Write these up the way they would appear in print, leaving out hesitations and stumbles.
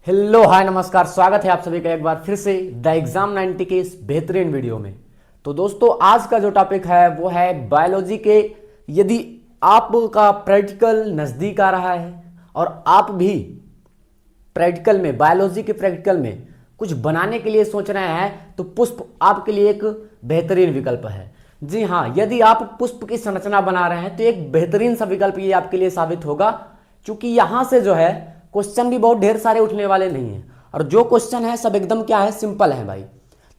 Hello hi नमस्कार, स्वागत है आप सभी का एक बार फिर से द एग्जाम 90 के इस बेहतरीन वीडियो में। तो दोस्तों, आज का जो टॉपिक है वो है बायोलॉजी के। यदि आपका प्रैक्टिकल नज़दीक आ रहा है और आप भी प्रैक्टिकल में, बायोलॉजी के प्रैक्टिकल में कुछ बनाने के लिए सोच रहे हैं, तो पुष्प आपके लिए एक बेहतरीन विकल्प है। जी हाँ, यदि आप पुष्प की संरचना बना रहे हैं तो एक बेहतरीन सा विकल्प ये आपके लिए साबित होगा, क्योंकि यहाँ से जो है क्वेश्चन भी बहुत ढेर सारे उठने वाले नहीं हैं, और जो क्वेश्चन है सब एकदम क्या है, सिंपल है भाई।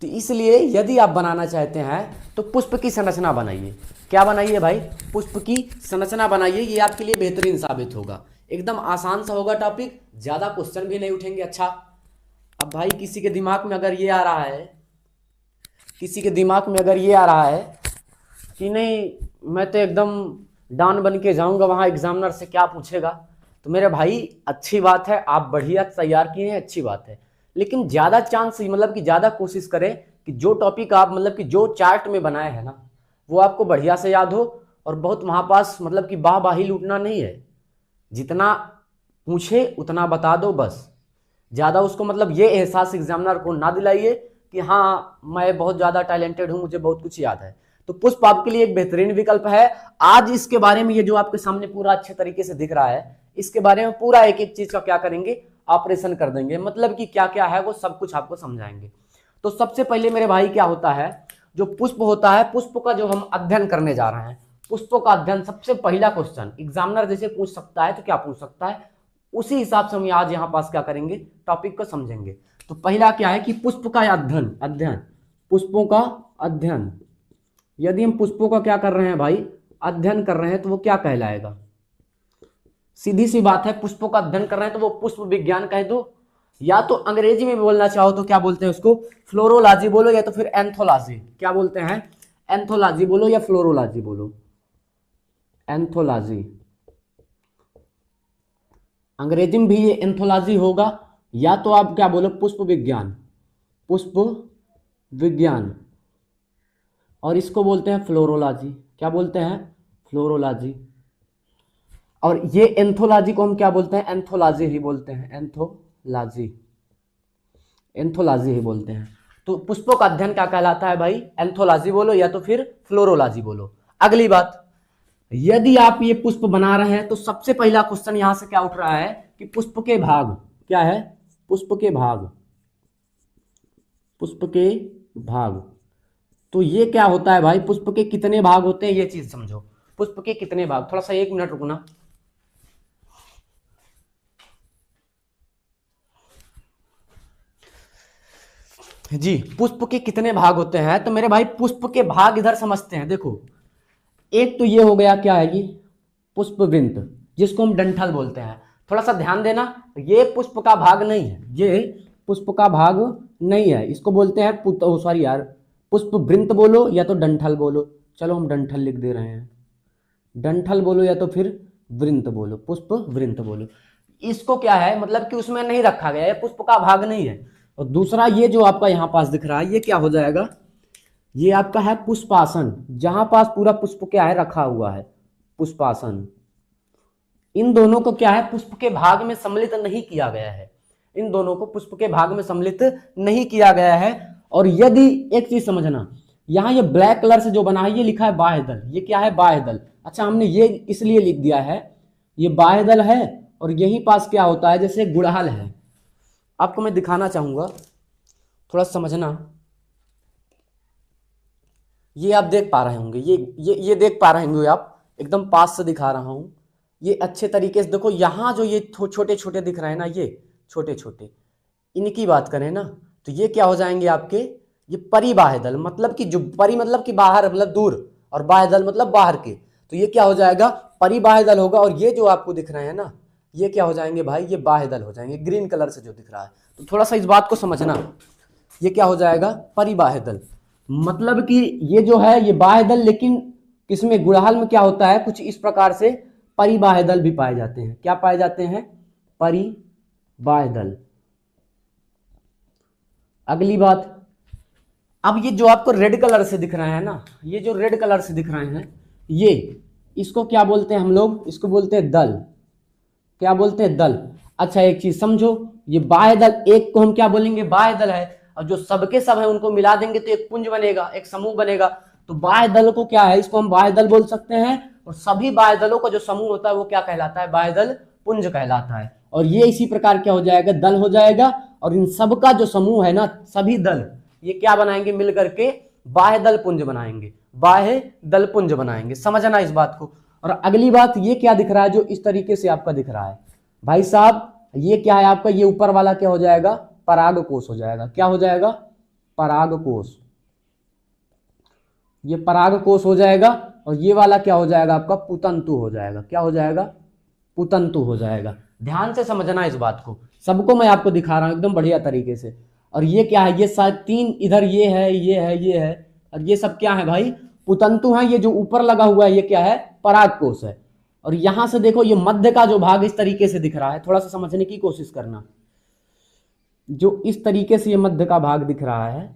तो इसलिए यदि आप बनाना चाहते हैं तो पुष्प की संरचना बनाइए। क्या बनाइए भाई? पुष्प की संरचना बनाइए। ये आपके लिए बेहतरीन साबित होगा, एकदम आसान सा होगा टॉपिक, ज़्यादा क्वेश्चन भी नहीं उठेंगे। अच्छा, अब भाई किसी के दिमाग में अगर ये आ रहा है, किसी के दिमाग में अगर ये आ रहा है कि नहीं, मैं तो एकदम डॉन बन के जाऊंगा वहाँ, एग्जामिनर से क्या पूछेगा, तो मेरे भाई अच्छी बात है, आप बढ़िया तैयार किए हैं, अच्छी बात है। लेकिन ज़्यादा चांस, मतलब कि ज़्यादा कोशिश करें कि जो टॉपिक आप, मतलब कि जो चार्ट में बनाए हैं ना, वो आपको बढ़िया से याद हो, और बहुत वहाँ पास मतलब कि बाही लूटना नहीं है। जितना पूछे उतना बता दो बस। ज़्यादा उसको मतलब ये एहसास एग्जामिनर को ना दिलाइए कि हाँ मैं बहुत ज़्यादा टैलेंटेड हूँ, मुझे बहुत कुछ याद है। तो पुष्प आपके लिए एक बेहतरीन विकल्प है। आज इसके बारे में, ये जो आपके सामने पूरा अच्छे तरीके से दिख रहा है, इसके बारे में पूरा एक एक चीज का क्या करेंगे, ऑपरेशन कर देंगे, मतलब कि क्या क्या है वो सब कुछ आपको समझाएंगे। तो सबसे पहले मेरे भाई क्या होता है, जो पुष्प होता है, पुष्प का जो हम अध्ययन करने जा रहे हैं, पुष्पों का अध्ययन, सबसे पहला क्वेश्चन एग्जामिनर जैसे पूछ सकता है तो क्या पूछ सकता है, उसी हिसाब से हम आज यहाँ पास क्या करेंगे, टॉपिक को समझेंगे। तो पहला क्या है कि पुष्प का अध्ययन, अध्ययन, पुष्पों का अध्ययन। यदि हम पुष्पों का क्या कर रहे हैं भाई, अध्ययन कर रहे हैं, तो वो क्या कहलाएगा? सीधी सी बात है, पुष्पों का अध्ययन कर रहे हैं तो वो पुष्प विज्ञान कह दो, या तो अंग्रेजी में बोलना चाहो तो क्या बोलते हैं उसको, फ्लोरोलॉजी बोलो, या तो फिर एंथोलॉजी। क्या बोलते हैं? एंथोलॉजी बोलो या फ्लोरोलॉजी बोलो, एंथोलॉजी। अंग्रेजी में भी ये एंथोलॉजी होगा, या तो आप क्या बोलो, पुष्प विज्ञान, पुष्प विज्ञान, और इसको बोलते हैं फ्लोरोलॉजी। क्या बोलते हैं? फ्लोरोलॉजी। और ये एंथोलॉजी को हम क्या बोलते हैं? एंथोलॉजी ही बोलते हैं, एंथोलॉजी, एंथोलॉजी ही बोलते हैं। तो पुष्पों का अध्ययन क्या कहलाता है भाई? एंथोलॉजी बोलो या तो फिर फ्लोरोलॉजी बोलो। अगली बात, यदि आप ये पुष्प बना रहे हैं तो सबसे पहला क्वेश्चन यहां से क्या उठ रहा है कि पुष्प के भाग क्या है, पुष्प के भाग, पुष्प के भाग। तो ये क्या होता है भाई, पुष्प के कितने भाग होते हैं, ये चीज समझो। पुष्प के कितने भाग, थोड़ा सा 1 मिनट रुकना। जी, पुष्प के कितने भाग होते हैं, तो मेरे भाई पुष्प के भाग इधर समझते हैं। देखो, एक तो ये हो गया, क्या है ये, पुष्पवृंत, जिसको हम डंठल बोलते हैं। थोड़ा सा ध्यान देना, ये पुष्प का भाग नहीं है, ये पुष्प का भाग नहीं है, इसको बोलते हैं सॉरी यार, पुष्पवृंत बोलो या तो डंठल बोलो। चलो हम डंठल लिख दे रहे हैं, डंठल बोलो या तो फिर वृंत बोलो, पुष्प वृंत बोलो। इसको क्या है, मतलब कि उसमें नहीं रखा गया है, पुष्प का भाग नहीं है। और दूसरा ये जो आपका यहाँ पास दिख रहा है, ये क्या हो जाएगा, ये आपका है पुष्पासन, जहां पास पूरा पुष्प क्या है, रखा हुआ है, पुष्पासन। इन दोनों को क्या है, पुष्प के भाग में सम्मिलित नहीं किया गया है, इन दोनों को पुष्प के भाग में सम्मिलित नहीं किया गया है। और यदि एक चीज समझना, यहाँ ये ब्लैक कलर से जो बना है, ये लिखा है बाह्य दल, ये क्या है, बाह्य दल। अच्छा, हमने ये इसलिए लिख दिया है, ये बाह्य दल है, और यहीं पास क्या होता है, जैसे गुड़हल है। आपको मैं दिखाना चाहूंगा, थोड़ा समझना। ये आप देख पा रहे होंगे, ये देख पा रहे होंगे आप, एकदम पास से दिखा रहा हूं, ये अच्छे तरीके से देखो। यहाँ जो ये छोटे छोटे दिख रहे हैं ना, ये छोटे छोटे, इनकी बात करें ना, तो ये क्या हो जाएंगे आपके, ये परिबाह्य दल, मतलब कि जो परि मतलब कि बाहर, मतलब दूर, और बाह्य दल मतलब बाहर के। तो ये क्या हो जाएगा, परिबाह्य दल होगा। और ये जो आपको दिख रहे हैं ना, ये क्या हो जाएंगे भाई, ये बाह्य दल हो जाएंगे, ग्रीन कलर से जो दिख रहा है। तो थोड़ा सा इस बात को समझना, ये क्या हो जाएगा, परिबाह्य दल। मतलब कि ये जो है ये बाह्य दल, लेकिन इसमें गुड़हल में क्या होता है, कुछ इस प्रकार से परिबाह्य दल भी पाए जाते हैं। क्या पाए जाते हैं? परिबाह्य दल। अगली बात, अब ये जो आपको रेड कलर से दिख रहे हैं ना, ये जो रेड कलर से दिख रहे हैं, ये, इसको क्या बोलते हैं हम लोग, इसको बोलते हैं दल। क्या बोलते हैं? दल। अच्छा, एक चीज समझो, ये बाह्य दल, एक को हम क्या बोलेंगे, बाह्य दल है, और जो सबके सब है उनको मिला देंगे तो एक पुंज बनेगा, एक समूह बनेगा। तो बाह्य दल को क्या है, इसको हम बाह्य दल बोल सकते हैं, और सभी बाह्य दलों का जो समूह होता है वो क्या कहलाता है, बाह्य दल पुंज कहलाता है। और ये इसी प्रकार क्या हो जाएगा, दल हो जाएगा, और इन सब का जो समूह है ना, सभी दल ये क्या बनाएंगे, मिल करके बाह्य दल पुंज बनाएंगे, बाह्य दल पुंज बनाएंगे। समझना इस बात को। और अगली बात, ये क्या दिख रहा है, जो इस तरीके से आपका दिख रहा है भाई साहब, ये क्या है आपका, ये ऊपर वाला क्या हो जाएगा, परागकोश हो जाएगा। क्या हो जाएगा, परागकोश, ये परागकोश हो जाएगा। और ये वाला क्या हो जाएगा आपका, पुतंतु हो जाएगा। क्या हो जाएगा, पुतंतु हो जाएगा। ध्यान से समझना इस बात को, सबको मैं आपको दिखा रहा हूं एकदम बढ़िया तरीके से। और ये क्या है, ये शायद तीन, इधर ये है, ये है, ये है, और ये सब क्या है भाई, पुतंतु है। ये जो ऊपर लगा हुआ है ये क्या है, परागकोश है। और यहां से देखो, ये मध्य का जो भाग इस तरीके से दिख रहा है, थोड़ा सा समझने की कोशिश करना। जो इस तरीके से ये मध्य का भाग दिख रहा है,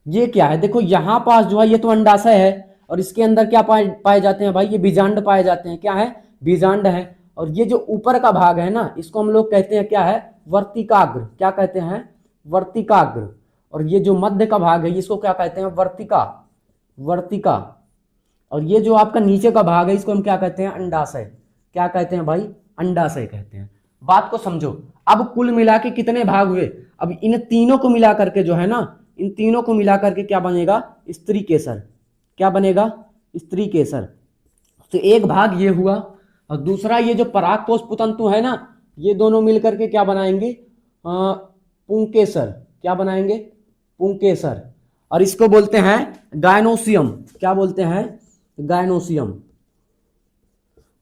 ये क्या है, देखो यहां पास जो है ये तो अंडाशय है, और इसके अंदर क्या पाए जाते हैं भाई, ये बीजांड पाए जाते हैं। क्या है, बीजांड है। और ये जो ऊपर का भाग है ना, इसको हम लोग कहते हैं क्या है, वर्तिकाग्र। क्या कहते हैं, वर्तिकाग्र। और ये जो मध्य का भाग है इसको क्या कहते हैं, वर्तिका, वर्तिका। और ये जो आपका नीचे का भाग है इसको हम क्या कहते हैं, अंडाशय। क्या कहते हैं भाई, अंडाशय कहते हैं। बात को समझो। अब कुल मिला के कितने भाग हुए, अब इन तीनों को मिला करके जो है ना, इन तीनों को मिला करके क्या बनेगा, स्त्री केसर। क्या बनेगा, स्त्री केसर। तो एक भाग ये हुआ, और दूसरा ये जो परागकोश पुतंतु है ना, ये दोनों मिलकर के क्या बनाएंगे, पुंकेसर। क्या बनाएंगे, पुंकेसर। और इसको बोलते हैं गायनोसियम। क्या बोलते हैं, गायनोसियम।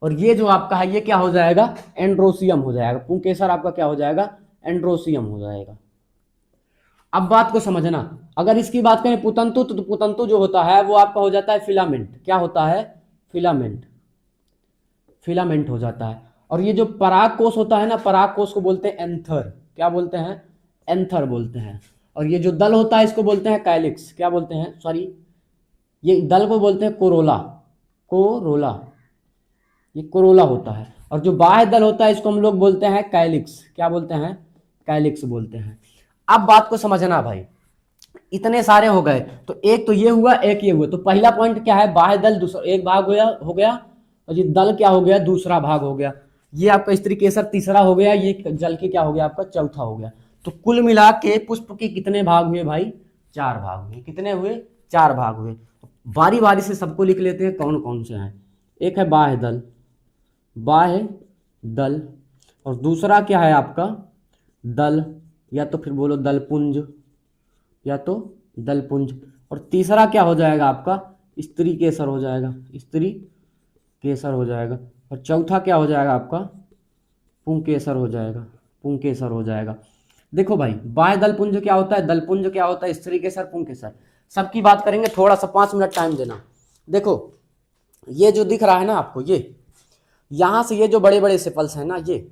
और ये जो आपका है ये क्या हो जाएगा, एंड्रोसियम हो जाएगा। पुंकेसर आपका क्या हो जाएगा, एंड्रोसियम हो जाएगा। अब बात को समझना, अगर इसकी बात करें पुतंतु, तो पुतंतु जो होता है वो आपका हो जाता है फिलामेंट। क्या होता है, फिलामेंट, फिलामेंट हो जाता है। और ये जो परागकोश होता है ना, परागकोश को बोलते हैं एंथर। क्या बोलते हैं, एंथर बोलते हैं। और ये जो दल होता है इसको बोलते हैं कैलिक्स। क्या बोलते हैं, सॉरी, ये दल को बोलते हैं कोरोला, कोरोला, ये कोरोला होता है। और जो बाह्य दल होता है इसको हम लोग बोलते हैं कैलिक्स। क्या बोलते हैं, कैलिक्स बोलते हैं। अब बात को समझना भाई, इतने सारे हो गए, तो एक तो ये हुआ, एक ये हुआ। तो पहला पॉइंट क्या है, बाह्य दल दूसरा एक भाग हो गया, और ये दल क्या हो गया, दूसरा भाग हो गया। ये आपका स्त्री केसर तीसरा हो गया, ये जल के क्या हो गया आपका, चौथा हो गया। तो कुल मिला के पुष्प के कितने भाग हुए भाई, 4 भाग हुए। कितने हुए, 4 भाग हुए। बारी बारी से सबको लिख लेते हैं कौन कौन से हैं। एक है बाह्य दल, बाह्य दल। और दूसरा क्या है आपका, दल, या तो फिर बोलो दलपुंज, या तो दलपुंज। और तीसरा क्या हो जाएगा आपका, स्त्री केसर हो जाएगा, स्त्री केसर हो जाएगा। और चौथा क्या हो जाएगा आपका, पुंकेसर हो जाएगा, पुंकेसर हो जाएगा। देखो भाई, बाह्य दलपुंज क्या होता है, दलपुंज क्या होता है, स्त्री केसर, पुंकेसर, सबकी बात करेंगे। थोड़ा सा 5 मिनट टाइम देना। देखो ये जो दिख रहा है ना आपको, ये यहां से ये जो बड़े बड़े सेपल्स हैं ना, ये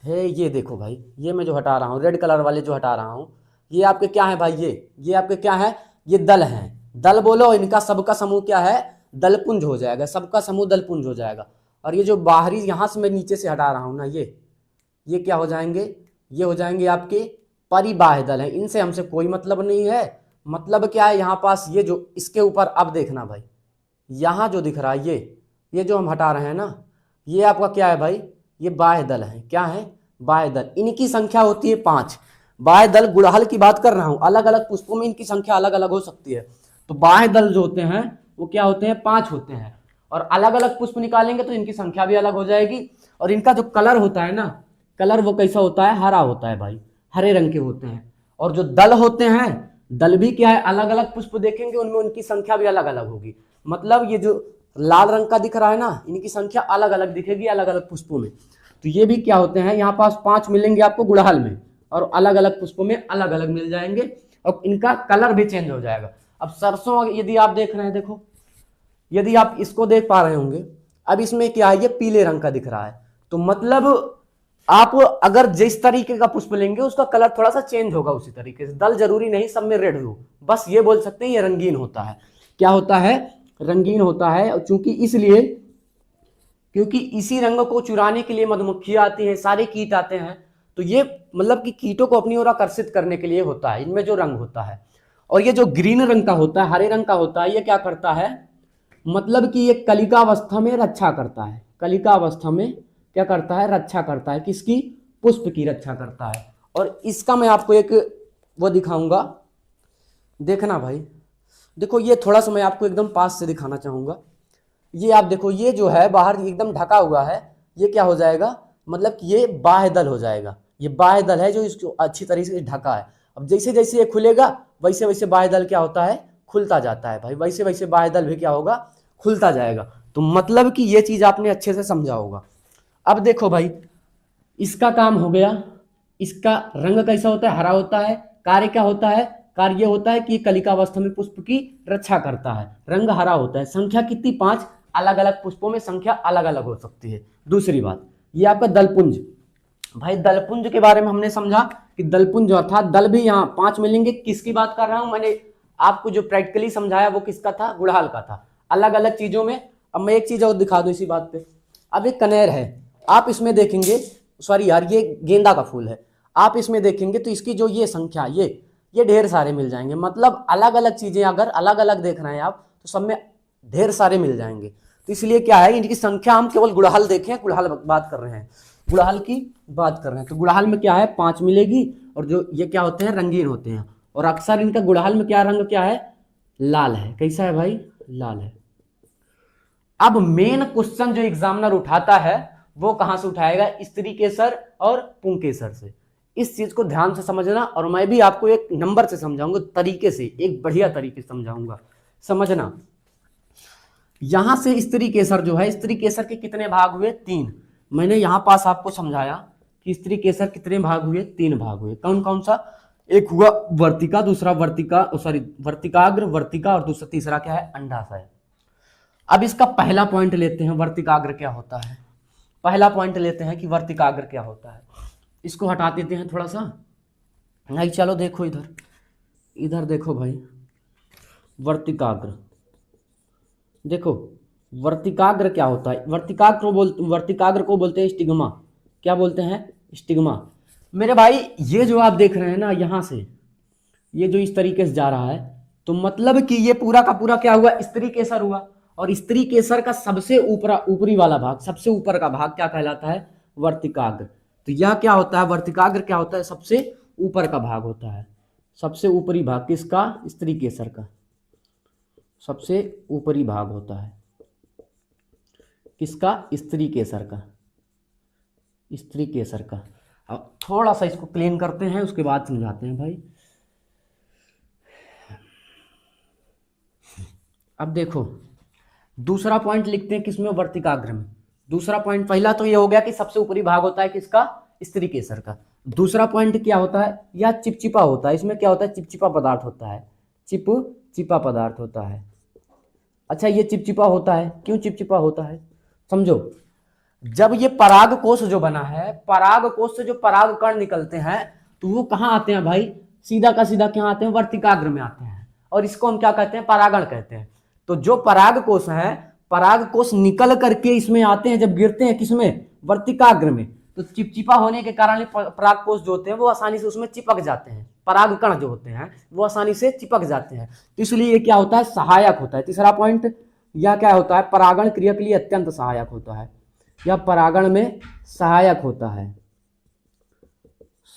है, ये देखो भाई, ये मैं जो हटा रहा हूँ, रेड कलर वाले जो हटा रहा हूँ, ये आपके क्या है भाई, ये आपके क्या है, ये दल हैं। दल बोलो, इनका सबका समूह क्या है, दलपुंज हो जाएगा, सबका समूह दलपुंज हो जाएगा। और ये जो बाहरी यहां से मैं नीचे से हटा रहा हूं ना, ये क्या हो जाएंगे, ये हो जाएंगे आपके परिबाह्य दल हैं। इनसे हमसे कोई मतलब नहीं है। मतलब क्या है यहाँ पास, ये जो इसके ऊपर अब देखना भाई, यहाँ जो दिख रहा है ये जो हम हटा रहे हैं ना, ये आपका क्या है भाई, ये बाह्य दल है। क्या है, बाह्य दल। इनकी संख्या होती है 5। बाह्य दल गुड़हल की बात कर रहा हूं, अलग अलग पुष्पों में इनकी संख्या अलग अलग हो सकती है। तो बाह्य दल जो होते हैं वो क्या होते हैं, 5 होते हैं। और अलग अलग पुष्प निकालेंगे तो इनकी संख्या भी अलग हो जाएगी। और इनका जो कलर होता है ना, कलर वो कैसा होता है, हरा होता है भाई, हरे रंग के होते हैं। और जो दल होते हैं, दल भी क्या है, अलग अलग पुष्प देखेंगे उनमें उनकी संख्या भी अलग अलग होगी। मतलब ये जो लाल रंग का दिख रहा है ना, इनकी संख्या अलग अलग दिखेगी अलग अलग पुष्पों में। तो ये भी क्या होते हैं, यहाँ पास 5 मिलेंगे आपको गुड़हल में, और अलग अलग पुष्पों में अलग अलग मिल जाएंगे, और इनका कलर भी चेंज हो जाएगा। अब सरसों यदि आप देख रहे हैं, देखो यदि आप इसको देख पा रहे होंगे, अब इसमें क्या है, ये पीले रंग का दिख रहा है। तो मतलब आप अगर जिस तरीके का पुष्प लेंगे उसका कलर थोड़ा सा चेंज होगा उसी तरीके से। दल जरूरी नहीं सब में रेड हो, बस ये बोल सकते हैं ये रंगीन होता है। क्या होता है, रंगीन होता है। और चूंकि इसलिए क्योंकि इसी रंग को चुराने के लिए मधुमक्खियां आती हैं, सारे कीट आते हैं, तो ये मतलब कि कीटों को अपनी ओर आकर्षित करने के लिए होता है, इनमें जो रंग होता है। और ये जो ग्रीन रंग का होता है, हरे रंग का होता है, ये क्या करता है, मतलब कि ये कलिका अवस्था में रक्षा करता है। कलिका अवस्था में क्या करता है, रक्षा करता है, किसकी, पुष्प की रक्षा करता है। और इसका मैं आपको एक वो दिखाऊंगा, देखना भाई। देखो ये थोड़ा सा मैं आपको एकदम पास से दिखाना चाहूंगा। ये आप देखो, ये जो है बाहर एकदम ढका हुआ है, ये क्या हो जाएगा, मतलब कि ये बाह्य दल हो जाएगा। ये बाह्य दल है जो इसको अच्छी तरीके से ढका है। अब जैसे जैसे ये खुलेगा वैसे वैसे बाह्य दल क्या होता है, खुलता जाता है भाई, वैसे वैसे बाह्य दल भी क्या होगा, खुलता जाएगा। तो मतलब कि ये चीज आपने अच्छे से समझा होगा। अब देखो भाई, इसका काम हो गया, इसका रंग कैसा होता है, हरा होता है। कार्य क्या होता है, कार्य ये होता है कि कलिका अवस्था में पुष्प की रक्षा करता है, रंग हरा होता है। संख्या कितनी, 5, अलग अलग पुष्पों में संख्या अलग अलग हो सकती है। दूसरी बात, ये आपका दलपुंज, भाई दलपुंज के बारे में हमने समझा कि दलपुंज अर्थात दल भी यहाँ 5 मिलेंगे। किसकी बात कर रहा हूं, मैंने आपको जो प्रैक्टिकली समझाया वो किसका था, गुड़हल का था, अलग अलग चीजों में। अब मैं एक चीज और दिखा दूं इसी बात पे। अब एक कनेर है, आप इसमें देखेंगे, सॉरी यार ये गेंदा का फूल है, आप इसमें देखेंगे तो इसकी जो ये संख्या, ये ढेर सारे मिल जाएंगे। मतलब अलग अलग चीजें अगर अलग अलग देख रहे हैं आप तो सब में ढेर सारे मिल जाएंगे। तो इसलिए क्या है, इनकी संख्या हम केवल गुड़हल देखें, गुड़हल बात कर रहे हैं, गुड़हल की बात कर रहे हैं। तो गुड़हल में क्या है, 5 मिलेगी। और जो ये क्या होते हैं, रंगीन होते हैं। और अक्सर इनका गुड़हल में क्या रंग क्या है, लाल है। कैसा है भाई, लाल है। अब मेन क्वेश्चन जो एग्जामिनर उठाता है वो कहां से उठाएगा, स्त्री केसर और पुंकेसर से। इस चीज को ध्यान से समझना, और मैं भी आपको एक नंबर से समझाऊंगा, तरीके से, एक बढ़िया तरीके से समझाऊंगा, समझना। यहां से स्त्री केसर जो है, स्त्री केसर के कितने भाग हुए, 3। मैंने यहां पास आपको समझाया कि स्त्री केसर कितने भाग हुए, 3 भाग हुए। कौन कौन सा, एक हुआ वर्तिका, दूसरा वर्तिकाग्र, वर्तिका, और दूसरा तीसरा क्या है, अंडाशय। अब इसका पहला पॉइंट लेते हैं, वर्तिकाग्र क्या होता है। पहला पॉइंट लेते हैं कि वर्तिकाग्र क्या होता है। इसको हटा देते हैं थोड़ा सा, नहीं चलो देखो इधर, इधर देखो भाई, वर्तिकाग्र देखो। वर्तिकाग्र क्या होता है, वर्तिकाग्र को बोलते हैं स्टिग्मा। क्या बोलते हैं, स्टिग्मा। मेरे भाई ये जो आप देख रहे हैं ना, यहां से ये जो इस तरीके से जा रहा है, तो मतलब कि ये पूरा का पूरा क्या हुआ, स्त्री केसर हुआ। और स्त्री केसर का सबसे ऊपरी वाला भाग, सबसे ऊपर का भाग क्या कहलाता है, वर्तिकाग्र। तो यह क्या होता है, वर्तिकाग्र क्या होता है, सबसे ऊपर का भाग होता है। सबसे ऊपरी भाग किसका, स्त्री केसर का, सबसे ऊपरी भाग होता है किसका, स्त्री केसर का, स्त्री केसर का। अब थोड़ा सा इसको क्लीन करते हैं, उसके बाद समझाते हैं भाई। अब देखो दूसरा पॉइंट लिखते हैं किसमें, वर्तिकाग्र में। दूसरा पॉइंट, पहला तो ये हो गया कि सबसे ऊपरी भाग होता है किसका, स्त्री केसर का। दूसरा पॉइंट क्या होता है, या चिपचिपा होता है। इसमें क्या होता है, चिपचिपा पदार्थ होता है, चिपचिपा पदार्थ होता है। अच्छा ये चिपचिपा होता है, क्यों चिपचिपा होता है, समझो। जब ये पराग कोश जो बना है, पराग कोश से जो पराग कण निकलते हैं तो वो कहाँ आते हैं भाई, सीधा का सीधा क्या आते हैं, वर्तिकाग्र में आते हैं। और इसको हम क्या कहते हैं, परागण कहते हैं। तो जो पराग कोश है, पराग कोश निकल करके इसमें आते हैं, जब गिरते हैं किसमें, वर्तिकाग्र में। तो चिपचिपा होने के कारण पराग कोश जो होते हैं वो आसानी से उसमें चिपक जाते हैं, पराग कण जो होते हैं वो आसानी से चिपक जाते हैं। तो इसलिए ये क्या होता है, सहायक होता है। तीसरा पॉइंट, यह क्या होता है, परागण क्रिया के लिए अत्यंत सहायक होता है। यह परागण में सहायक होता है,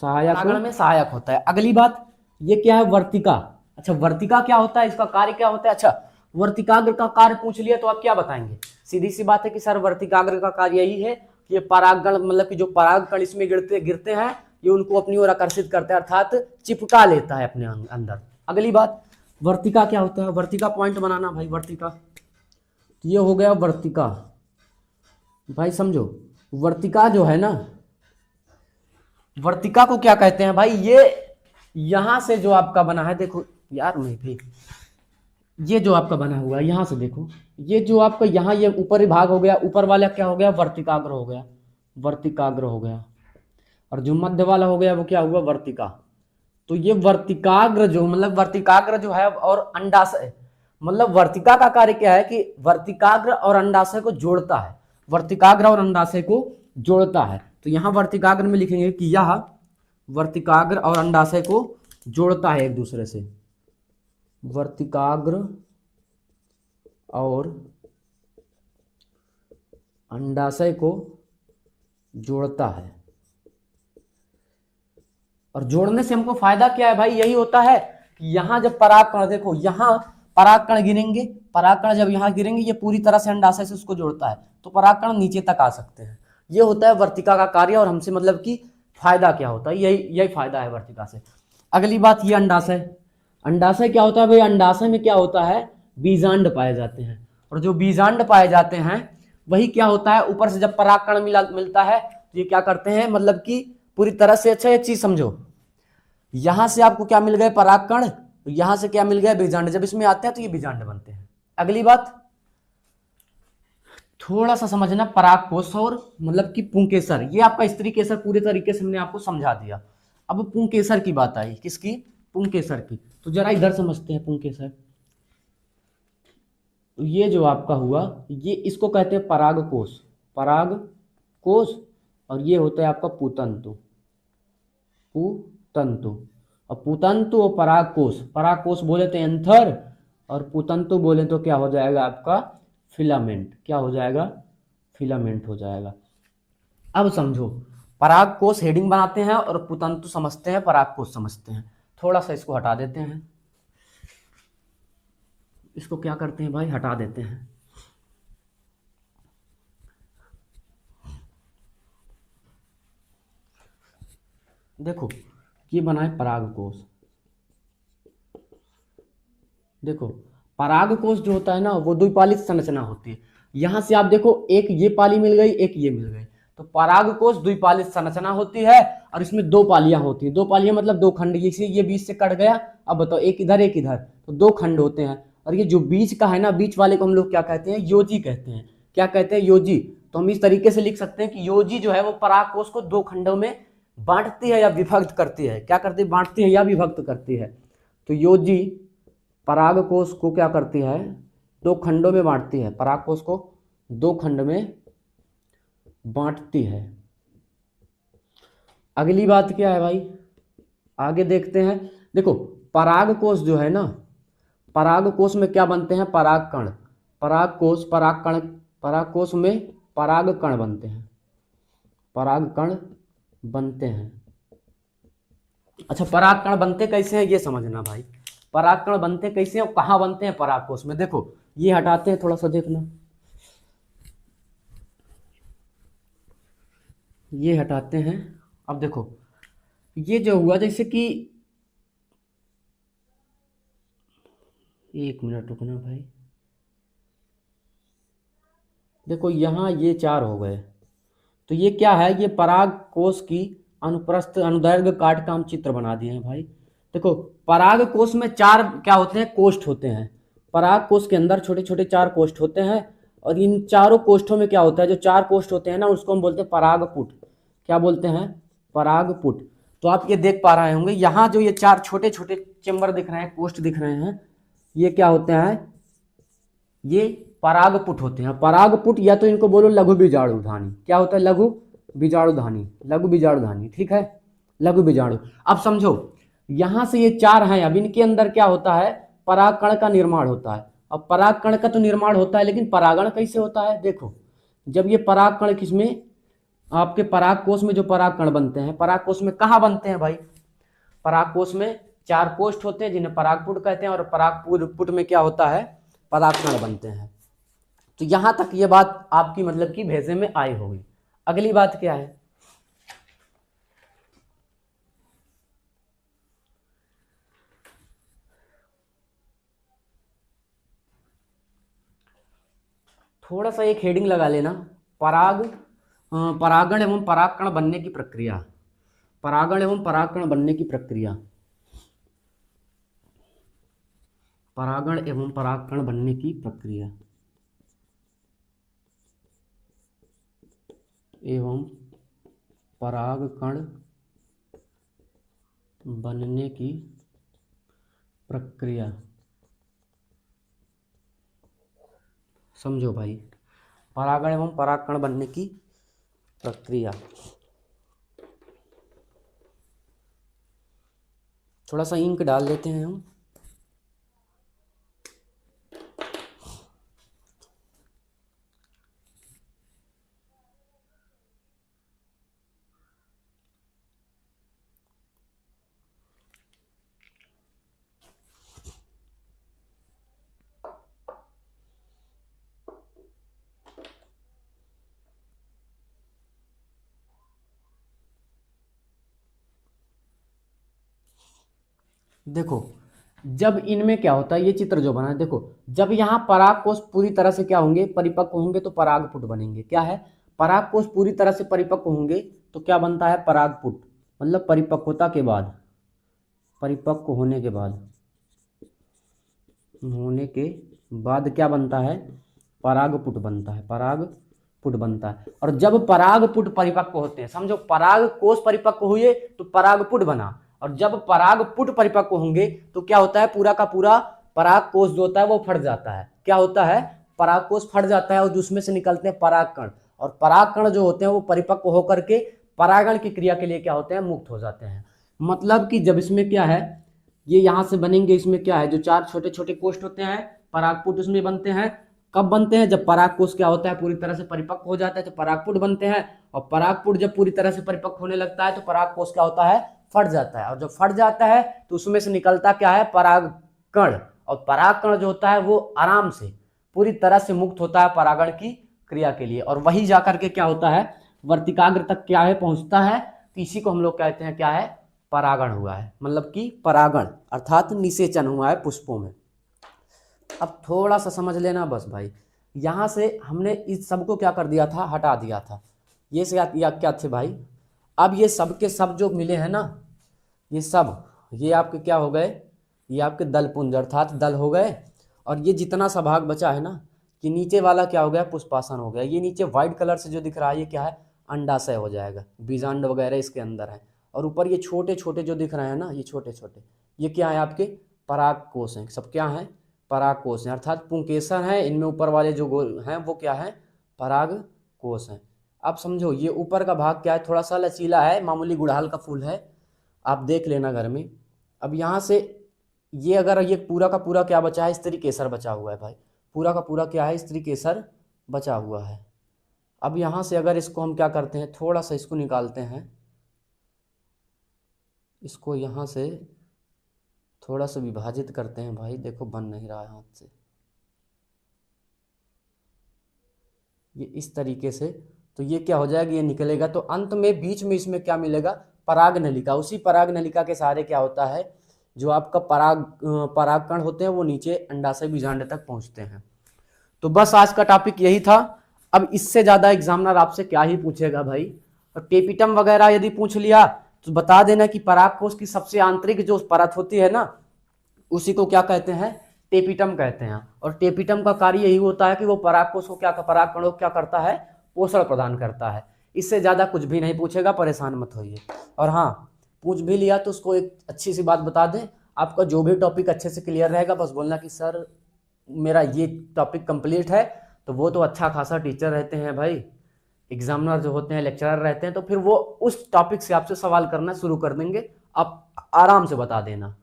परागण में सहायक होता है। अगली बात, ये क्या है, वर्तिका। अच्छा वर्तिका क्या होता है, इसका कार्य क्या होता है। अच्छा वर्तिकाग्र का कार्य पूछ लिया तो आप क्या बताएंगे, सीधी सी बात है कि सर वर्तिकाग्र का कार्य यही है कि ये परागण, मतलब कि जो पराग कण इसमें गिरते हैं ये उनको अपनी ओर आकर्षित करता है, अर्थात चिपका लेता है अपने अंदर। अगली बात, वर्तिका क्या होता है, वर्तिका पॉइंट बनाना भाई, वर्तिका। ये हो गया वर्तिका भाई, समझो। वर्तिका जो है ना, वर्तिका को क्या कहते हैं भाई, ये यहां से जो आपका बना है, देखो यार मैं भी, ये जो आपका बना हुआ है यहां से देखो, ये जो आपका यहाँ ये ऊपरी भाग हो गया, ऊपर वाला क्या हो गया, वर्तिकाग्र हो गया, वर्तिकाग्र हो गया। और जो मध्य वाला हो गया वो क्या हुआ, वर्तिका। तो ये वर्तिकाग्र जो, मतलब वर्तिकाग्र जो है और अंडाशय, मतलब वर्तिका का कार्य क्या है कि वर्तिकाग्र और अंडाशय को जोड़ता है, वर्तिकाग्र और अंडाशय को जोड़ता है। तो यहाँ वर्तिकाग्र में लिखेंगे कि यह वर्तिकाग्र और अंडाशय को जोड़ता है एक दूसरे से। वर्तिकाग्र और अंडाशय को जोड़ता है। और जोड़ने से हमको फायदा क्या है भाई? यही होता है कि यहां जब परागकण, देखो यहां परागकण गिरेंगे, परागकण जब यहां गिरेंगे ये पूरी तरह से अंडाशय से उसको जोड़ता है, तो परागकण नीचे तक आ सकते हैं। ये होता है वर्तिका का कार्य। और हमसे मतलब कि फायदा क्या होता है, यही यही फायदा है वर्तिका से। अगली बात, ये अंडाशय। अंडाशय क्या होता है भाई? अंडाशय में क्या होता है? बीजांड पाए जाते हैं। और जो बीजांड पाए जाते हैं वही क्या होता है, ऊपर से जब परागकण मिलता है तो ये क्या करते हैं, मतलब कि पूरी तरह से, अच्छा एक चीज समझो, यहां से आपको क्या मिल गए? परागकण। यहां से क्या मिल गया? बीजांड। जब इसमें आते हैं तो ये बीजांड बनते हैं। अगली बात, थोड़ा सा समझना, परागकोश और मतलब कि पुंकेसर, ये आपका स्त्री केसर पूरे तरीके से हमने आपको समझा दिया। अब पुंकेसर की बात आई, किसकी? पुंकेसर की। तो जरा इधर समझते हैं पुंकेसर। तो ये जो आपका हुआ, ये इसको कहते हैं परागकोश। परागकोश। और ये होता है आपका पुतंतु। पुतंतु। और पुतंतु और परागकोश, परागकोश बोले तो एंथर, और पुतंतु बोले तो क्या हो जाएगा आपका? फिलामेंट। क्या हो जाएगा? फिलामेंट हो जाएगा। अब समझो, परागकोश हेडिंग बनाते हैं और पुतंतु समझते हैं, परागकोश समझते हैं। थोड़ा सा इसको हटा देते हैं, इसको क्या करते हैं भाई? हटा देते हैं। देखो ये बना है परागकोश। देखो परागकोश जो होता है ना, वो द्विपालित संरचना होती है। यहां से आप देखो, एक ये पाली मिल गई, एक ये मिल गई। तो परागकोश द्विपालित संरचना होती है और इसमें दो पालियां होती है। दो पालियां मतलब दो खंड। ये बीच से कट गया, अब बताओ एक इधर एक इधर, तो दो खंड होते हैं। और ये जो बीच का है ना, बीच वाले को हम लोग क्या कहते हैं? योजी कहते हैं। क्या कहते हैं? योजी। तो हम इस तरीके से लिख सकते हैं कि योजी जो है वो परागकोश को दो खंडों में बांटती है या विभक्त करती है। क्या करती है? बांटती है या विभक्त करती है। तो योजी परागकोश को क्या करती है? दो खंडों में बांटती है। परागकोश को दो खंड में बांटती है। अगली बात क्या है भाई? आगे देखते हैं। देखो परागकोश जो है ना, परागकोश में क्या बनते हैं? परागकण। परागकोश, परागकण, परागकोश में परागकण बनते हैं। परागकण बनते हैं। अच्छा, परागकण बनते कैसे हैं ये समझना भाई। परागकण बनते कैसे हैं और कहाँ बनते हैं परागकोश में? देखो ये हटाते हैं, थोड़ा सा देखना, ये हटाते हैं। अब देखो ये जो हुआ, जैसे कि, एक मिनट रुकना भाई। देखो यहाँ ये चार हो गए, तो ये क्या है? ये पराग कोश की अनुप्रस्थ अनुदैर्घ्य काट का हम चित्र बना दिए हैं भाई। देखो पराग कोश में चार क्या होते हैं? कोष्ठ होते हैं। पराग कोश के अंदर छोटे छोटे चार कोष्ठ होते हैं। और इन चारों कोष्ठों में क्या होता है? जो चार कोष्ठ होते हैं ना, उसको हम बोलते हैं परागपुट। क्या बोलते हैं? परागपुट। तो आप ये देख पा रहे होंगे, यहाँ जो ये चार छोटे छोटे चेम्बर दिख रहे हैं, कोष्ठ दिख रहे हैं, ये क्या होते हैं? ये परागपुट होते हैं। परागपुट, या तो इनको बोलो लघु बीजाणुधानी। क्या होता है? लघु बीजाणुधानी। लघु बीजाणुधानी, ठीक है, लघु बीजाणु। अब समझो, यहां से ये चार हैं, अब इनके अंदर क्या होता है? परागकण का निर्माण होता है। अब परागकण का तो निर्माण होता है, लेकिन परागण कैसे होता है? देखो जब ये परागकण किसमें, आपके परागकोश में जो परागकण बनते हैं, परागकोश में कहाँ बनते हैं भाई? परागकोश में चार कोष्ठ होते हैं जिन्हें परागपुट कहते हैं, और परागपुट में क्या होता है? परागकण बनते हैं। तो यहां तक ये बात आपकी मतलब कि भेजे में आई होगी। अगली बात क्या है? थोड़ा सा एक हेडिंग लगा लेना, परागण एवं परागकण बनने की प्रक्रिया। परागण एवं परागकण बनने की प्रक्रिया। परागण एवं परागकण बनने की प्रक्रिया एवं परागकण बनने की प्रक्रिया। समझो भाई, परागण एवं परागकण बनने की प्रक्रिया। थोड़ा सा इंक डाल देते हैं हम। देखो जब इनमें क्या होता है, ये चित्र जो बना है, देखो जब यहाँ पराग कोष पूरी तरह से क्या होंगे, परिपक्व होंगे तो परागपुट बनेंगे। क्या है, पराग कोष पूरी तरह से परिपक्व होंगे तो क्या बनता है, परागपुट। मतलब परिपक्वता के बाद, परिपक्व होने के बाद क्या बनता है, परागपुट बनता है, परागपुट बनता है। और जब परागपुट परिपक्व होते हैं, समझो पराग कोष परिपक्व हुए तो परागपुट बना, और जब परागपुट परिपक्व होंगे तो क्या होता है, पूरा का पूरा पराग कोष जो होता है वो फट जाता है। क्या होता है, पराग कोष फट जाता है और उसमें से निकलते हैं परागकण, और परागकण जो होते हैं वो परिपक्व होकर के परागण की क्रिया के लिए क्या होते हैं, मुक्त हो जाते हैं। मतलब कि जब इसमें क्या है, ये यहां से बनेंगे, इसमें क्या है, जो 4 छोटे छोटे कोष्ठ होते हैं परागपुट उसमें बनते हैं। कब बनते हैं, जब पराग कोष क्या होता है, पूरी तरह से परिपक्व हो जाता है तो परागपुट बनते हैं। और परागपुट जब पूरी तरह से परिपक्व होने लगता है तो पराग कोष क्या होता है, फट जाता है। और जब फट जाता है तो उसमें से निकलता क्या है, परागकण। और परागकण जो होता है वो आराम से पूरी तरह से मुक्त होता है परागण की क्रिया के लिए, और वही जाकर के क्या होता है, वर्तिकाग्र तक क्या है, पहुंचता है। तो इसी को हम लोग कहते हैं क्या है, परागण हुआ है। मतलब कि परागण अर्थात निषेचन हुआ है पुष्पों में। अब थोड़ा सा समझ लेना बस भाई, यहां से हमने इस सब को क्या कर दिया था, हटा दिया था। ये से क्या थे भाई, अब ये सब के सब जो मिले हैं ना, ये सब, ये आपके क्या हो गए, ये आपके दलपुंज अर्थात दल हो गए। और ये जितना सा भाग बचा है ना, कि नीचे वाला क्या हो गया, पुष्पासन हो गया। ये नीचे व्हाइट कलर से जो दिख रहा है ये क्या है, अंडाशय हो जाएगा, बीजांड वगैरह इसके अंदर है। और ऊपर ये छोटे छोटे जो दिख रहे हैं ना, ये छोटे छोटे, ये क्या है, आपके पराग कोष हैं। सब क्या है, पराग कोष हैं, अर्थात पुंकेसर हैं। इनमें ऊपर वाले जो गोल हैं वो क्या है, पराग कोष हैं। अब समझो ये ऊपर का भाग क्या है, थोड़ा सा लचीला है, मामूली गुड़हल का फूल है, आप देख लेना घर में। अब यहाँ से ये अगर ये पूरा का पूरा क्या बचा है, स्त्री केसर बचा हुआ है भाई, पूरा का पूरा क्या है, स्त्री केसर बचा हुआ है। अब यहाँ से अगर इसको हम क्या करते हैं, थोड़ा सा इसको निकालते हैं, इसको यहाँ से थोड़ा सा विभाजित करते हैं भाई, देखो बन नहीं रहा है हाथ से, ये इस तरीके से। तो ये क्या हो जाएगा, ये निकलेगा। तो अंत में बीच में इसमें क्या मिलेगा, पराग नलिका। उसी पराग नलिका के सहारे क्या होता है, जो आपका परागकण होते हैं वो नीचे अंडाशय बीजांड तक पहुंचते हैं। तो बस आज का टॉपिक यही था। अब इससे ज्यादा एग्जामिनर आपसे क्या ही पूछेगा भाई। और टेपिटम वगैरह यदि पूछ लिया तो बता देना कि परागकोश की सबसे आंतरिक जो परत होती है ना, उसी को क्या कहते हैं, टेपिटम कहते हैं। और टेपिटम का कार्य यही होता है कि वो परागकोश को क्या, परागकणों को क्या करता है, पोषण प्रदान करता है। इससे ज्यादा कुछ भी नहीं पूछेगा, परेशान मत होइए। और हाँ, पूछ भी लिया तो उसको एक अच्छी सी बात बता दें, आपका जो भी टॉपिक अच्छे से क्लियर रहेगा, बस बोलना कि सर मेरा ये टॉपिक कंप्लीट है। तो वो तो अच्छा खासा टीचर रहते हैं भाई, एग्जामिनर जो होते हैं, लेक्चरर रहते हैं, तो फिर वो उस टॉपिक से आपसे सवाल करना शुरू कर देंगे, आप आराम से बता देना।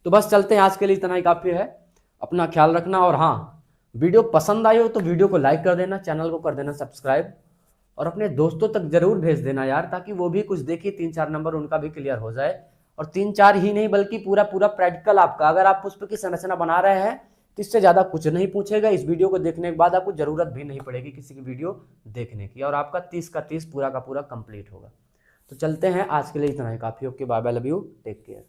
तो बस चलते हैं, आज के लिए इतना ही काफ़ी है। अपना ख्याल रखना। और हाँ, वीडियो पसंद आई हो तो वीडियो को लाइक कर देना, चैनल को कर देना सब्सक्राइब, और अपने दोस्तों तक जरूर भेज देना यार, ताकि वो भी कुछ देखे, 3-4 नंबर उनका भी क्लियर हो जाए। और 3-4 ही नहीं बल्कि पूरा पूरा प्रैक्टिकल आपका, अगर आप पुष्प की संरचना बना रहे हैं तो इससे ज़्यादा कुछ नहीं पूछेगा। इस वीडियो को देखने के बाद आपको ज़रूरत भी नहीं पड़ेगी किसी की वीडियो देखने की, और आपका 30 का 30 पूरा का पूरा कंप्लीट होगा। तो चलते हैं, आज के लिए इतना ही काफ़ी। Okay, bye bye, love you, take care.